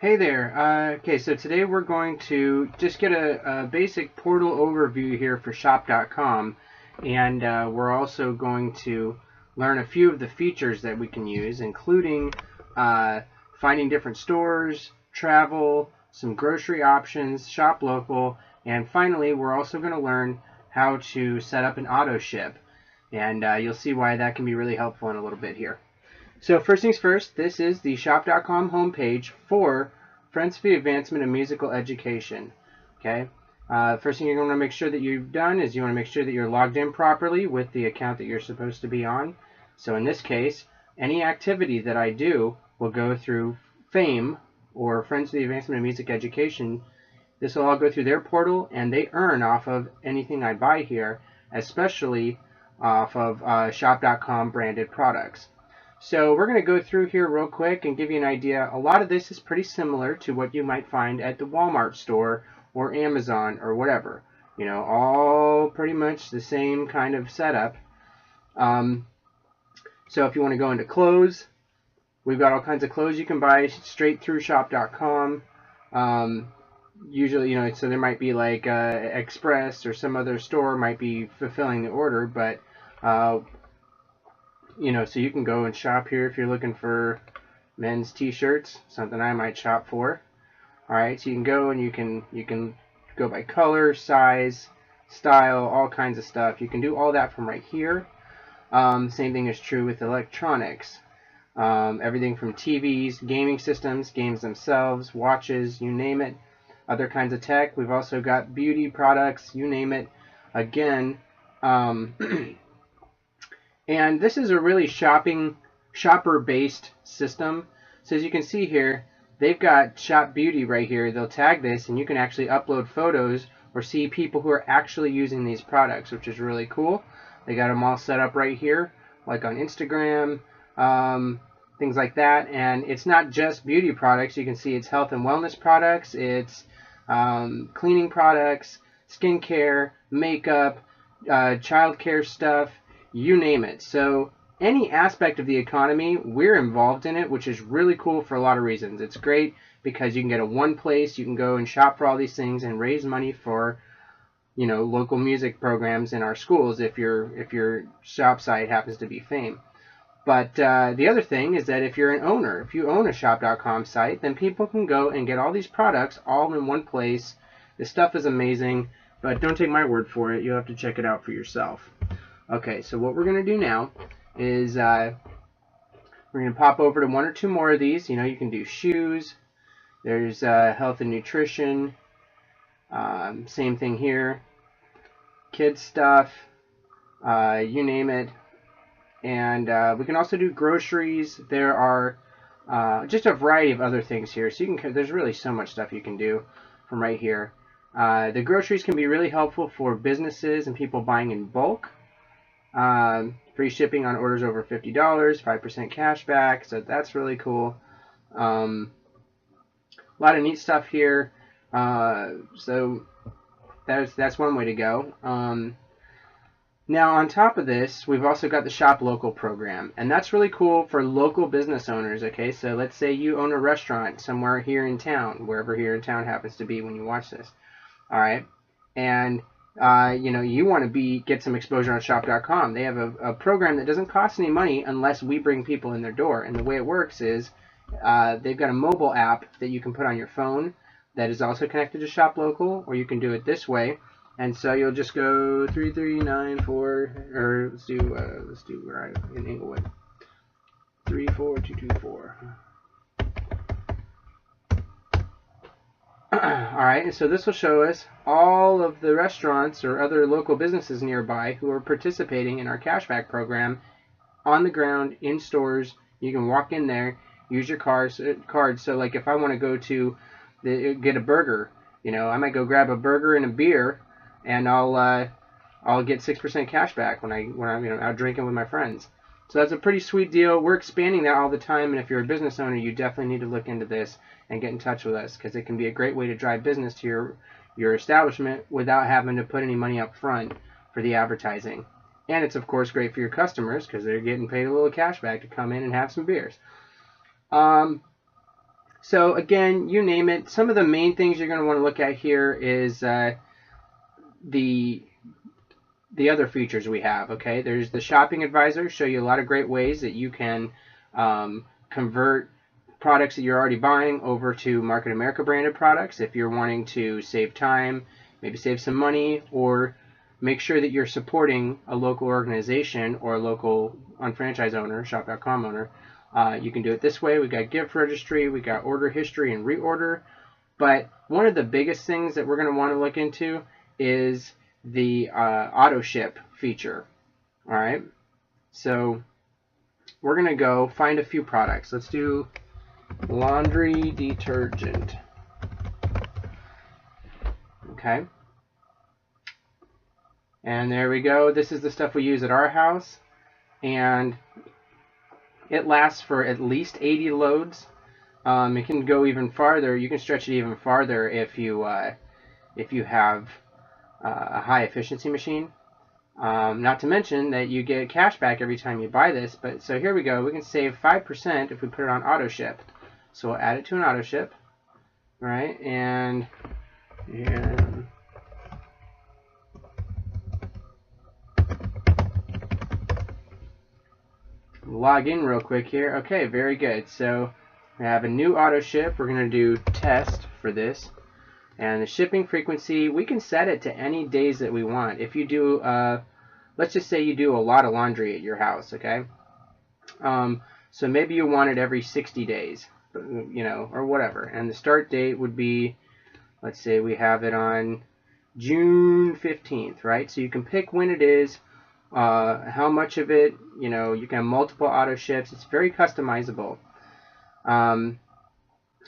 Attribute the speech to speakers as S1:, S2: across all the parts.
S1: Hey there. Okay, so today we're going to just get a basic portal overview here for shop.com, and we're also going to learn a few of the features that we can use, including uh, finding different stores, travel, some grocery options, shop local, and finally we're also going to learn how to set up an auto ship, and you'll see why that can be really helpful in a little bit here. So first things first, this is the shop.com homepage for Friends for the Advancement of Musical Education. Okay. First thing you're going to make sure that you've done is you want to make sure that you're logged in properly with the account that you're supposed to be on. So in this case, any activity that I do will go through f.a.m.e, or Friends for the Advancement of Music Education. This will all go through their portal, and they earn off of anything I buy here, especially off of shop.com branded products. So we're going to go through here real quick and give you an idea. A lot of this is pretty similar to what you might find at the Walmart store or Amazon or whatever. You know, all pretty much the same kind of setup. So if you want to go into clothes, we've got all kinds of clothes you can buy straight through shop.com. Usually, you know, so there might be like Express or some other store might be fulfilling the order, but you know, so you can go and shop here if you're looking for men's t-shirts, something I might shop for. All right, so you can go and you can go by color, size, style, all kinds of stuff. You can do all that from right here. Same thing is true with electronics. Everything from TVs, gaming systems, games themselves, watches, you name it. Other kinds of tech. We've also got beauty products, you name it. Again, and this is a really shopper-based system. So as you can see here, they've got Shop Beauty right here. They'll tag this, and you can actually upload photos or see people who are actually using these products, which is really cool. They got them all set up right here, like on Instagram, things like that. And it's not just beauty products. You can see it's health and wellness products. It's cleaning products, skincare, makeup, childcare stuff, you name it. So any aspect of the economy, we're involved in it, which is really cool for a lot of reasons. It's great because you can get a one place, you can go and shop for all these things and raise money for, you know, local music programs in our schools if your shop site happens to be f.a.m.e. But the other thing is that if you're an owner, if you own a shop.com site, then people can go and get all these products all in one place. This stuff is amazing, but don't take my word for it. You'll have to check it out for yourself. Okay, so what we're going to do now is we're going to pop over to one or two more of these. You know, you can do shoes. There's health and nutrition. Same thing here. Kids stuff. You name it. And we can also do groceries. There are just a variety of other things here. So you can. There's really so much stuff you can do from right here. The groceries can be really helpful for businesses and people buying in bulk. Free shipping on orders over $50, 5% cash back, so that's really cool. A lot of neat stuff here. So that's one way to go. Now on top of this, we've also got the Shop Local program, and that's really cool for local business owners. Okay, so let's say you own a restaurant somewhere here in town, wherever here in town happens to be when you watch this. All right, and you know, you want to get some exposure on shop.com. They have a program that doesn't cost any money unless we bring people in their door. And the way it works is they've got a mobile app that you can put on your phone that is also connected to Shop Local, or you can do it this way. And so you'll just go 3394, or let's do where I in Inglewood, 34224. Alright, and so this will show us all of the restaurants or other local businesses nearby who are participating in our cashback program on the ground, in stores. You can walk in there, use your card. So like if I want to go to get a burger, you know, I might go grab a burger and a beer, and I'll get 6% cash back when I'm you know, out drinking with my friends. So that's a pretty sweet deal. We're expanding that all the time, and if you're a business owner, you definitely need to look into this and get in touch with us, because it can be a great way to drive business to your establishment without having to put any money up front for the advertising. And it's of course great for your customers because they're getting paid a little cash back to come in and have some beers. So again, you name it. Some of the main things you're going to want to look at here is the other features we have. Okay, there's the shopping advisor, show you a lot of great ways that you can convert products that you're already buying over to Market America branded products if you're wanting to save time, maybe save some money, or make sure that you're supporting a local organization or a local unfranchised owner, shop.com owner. You can do it this way. We've got gift registry, we've got order history and reorder. But one of the biggest things that we're going to want to look into is the AutoShip feature. All right, so we're going to go find a few products. Let's do laundry detergent. Okay, and there we go. This is the stuff we use at our house, and it lasts for at least 80 loads. It can go even farther. You can stretch it even farther if you have a high efficiency machine. Not to mention that you get cash back every time you buy this. But so here we go. We can save 5% if we put it on AutoShip. So we'll add it to an AutoShip, right? And log in real quick here. Okay, very good. So we have a new AutoShip. We're going to do test for this. And the shipping frequency, we can set it to any days that we want. If you do, let's just say you do a lot of laundry at your house, okay? So maybe you want it every 60 days, you know, or whatever. And the start date would be, let's say we have it on June 15th, right? So you can pick when it is, how much of it, you know, you can have multiple auto ships. It's very customizable. All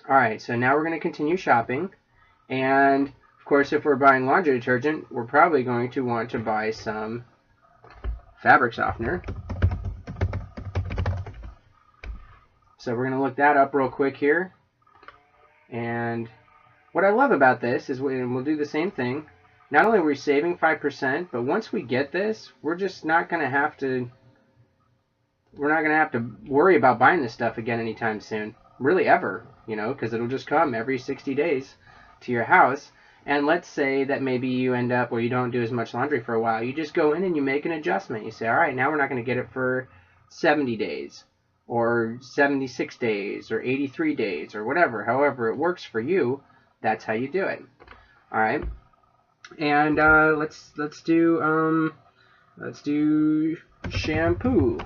S1: right, so now we're going to continue shopping. And of course, if we're buying laundry detergent, we're probably going to want to buy some fabric softener. So we're going to look that up real quick here. And what I love about this is we'll do the same thing. Not only are we saving 5%, but once we get this, we're just not going to have to worry about buying this stuff again anytime soon. Really ever, you know, because it'll just come every 60 days to your house. And let's say that maybe you end up where you don't do as much laundry for a while. You just go in and you make an adjustment. You say, all right, now we're not going to get it for 70 days or 76 days or 83 days or whatever. However it works for you, that's how you do it. All right. And let's do shampoo.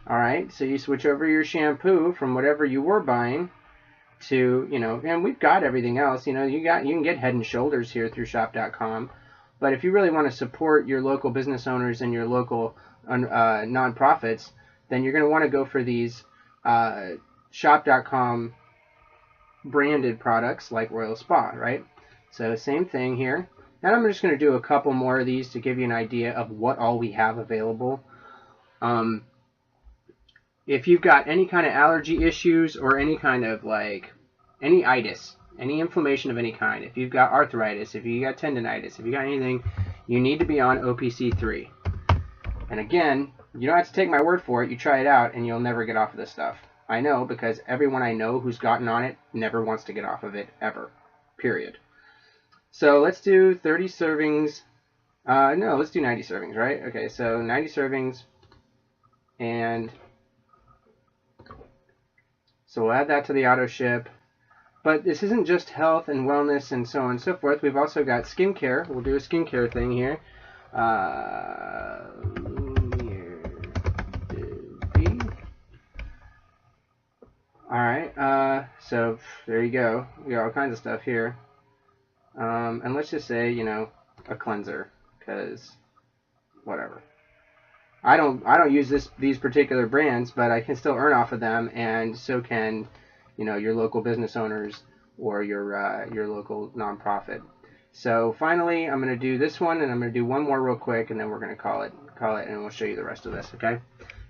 S1: All right. So you switch over your shampoo from whatever you were buying to, you know, and we've got everything else. You know, you can get Head and Shoulders here through shop.com. But if you really want to support your local business owners and your local nonprofits, then you're going to want to go for these shop.com branded products like Royal Spa, right? So same thing here. And I'm just going to do a couple more of these to give you an idea of what all we have available. If you've got any kind of allergy issues or any kind of like any itis, any inflammation of any kind, if you've got arthritis, if you got tendonitis, if you got anything, you need to be on OPC3. And again, you don't have to take my word for it. You try it out and you'll never get off of this stuff. I know, because everyone I know who's gotten on it never wants to get off of it ever. Period. So let's do 30 servings. No, let's do 90 servings, right? Okay, so 90 servings. And so we'll add that to the auto ship. But this isn't just health and wellness and so on and so forth. We've also got skincare. We'll do a skincare thing here. Alright, so there you go. We got all kinds of stuff here. And let's just say, you know, a cleanser, because whatever. I don't use these particular brands, but I can still earn off of them, and so can, you know, your local business owners or your local nonprofit. So finally, I'm going to do this one, and I'm going to do one more real quick, and then we're going to call it, and we'll show you the rest of this. Okay.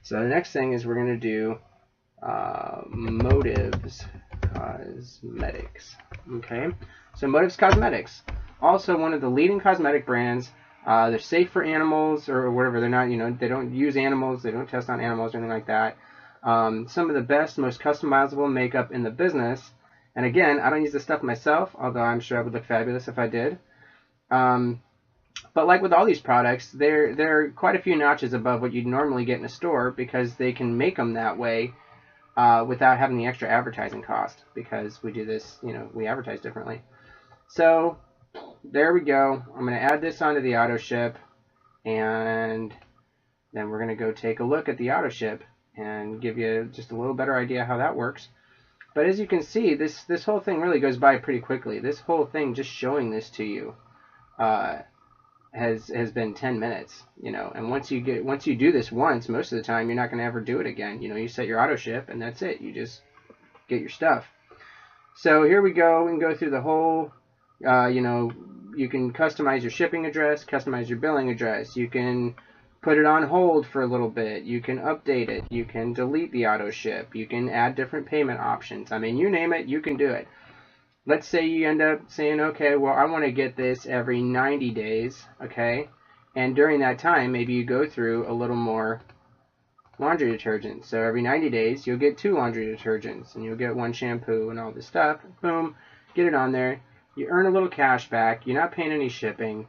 S1: So the next thing is we're going to do Motives Cosmetics. Okay. So Motives Cosmetics, also one of the leading cosmetic brands. They're safe for animals or whatever. They're not, you know, they don't use animals. They don't test on animals or anything like that. Some of the best, most customizable makeup in the business. And again, I don't use this stuff myself, although I'm sure I would look fabulous if I did. But like with all these products, they're quite a few notches above what you'd normally get in a store because they can make them that way without having the extra advertising cost, because we do this, we advertise differently. So there we go. I'm going to add this onto the AutoShip, and then we're going to go take a look at the AutoShip and give you just a little better idea how that works. But as you can see, this whole thing really goes by pretty quickly. This whole thing, just showing this to you, has been 10 minutes, and once you do this once, most of the time you're not going to ever do it again. You set your AutoShip and that's it. You just get your stuff. So here we go. We can go through the whole, you can customize your shipping address, customize your billing address. You can put it on hold for a little bit. You can update it. You can delete the AutoShip. You can add different payment options. I mean, you name it, you can do it. Let's say you end up saying, okay, well, I want to get this every 90 days, okay? And during that time, maybe you go through a little more laundry detergent. So every 90 days, you'll get 2 laundry detergents, and you'll get 1 shampoo and all this stuff. Boom, get it on there. You earn a little cash back. You're not paying any shipping.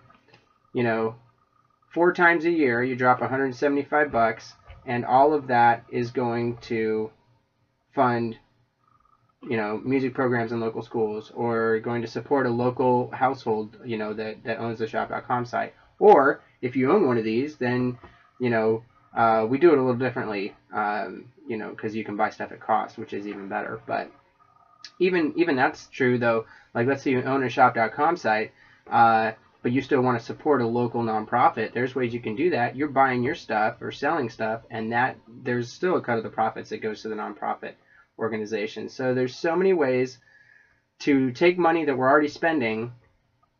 S1: 4 times a year, you drop 175 bucks, and all of that is going to fund music programs in local schools, or going to support a local household, that owns the shop.com site. Or if you own one of these, then, we do it a little differently, because you can buy stuff at cost, which is even better. But even that's true, though. Like, let's say you own a shop.com site, but you still want to support a local nonprofit. There's ways you can do that. You're buying your stuff or selling stuff, and that there's still a cut of the profits that goes to the nonprofit organization. So there's so many ways to take money that we're already spending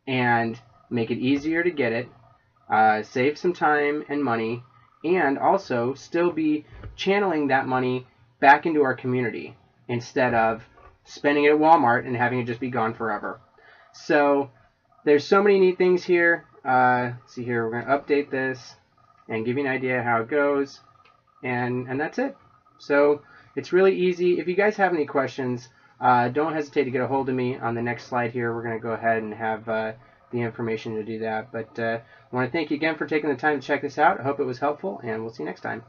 S1: and make it easier to get it, save some time and money, and also still be channeling that money back into our community instead of spending it at Walmart and having it just be gone forever. So there's so many neat things here. See here, we're going to update this and give you an idea how it goes, and that's it. So it's really easy. If you guys have any questions, don't hesitate to get a hold of me. On the next slide here, we're going to go ahead and have the information to do that. But I want to thank you again for taking the time to check this out. I hope it was helpful, and we'll see you next time.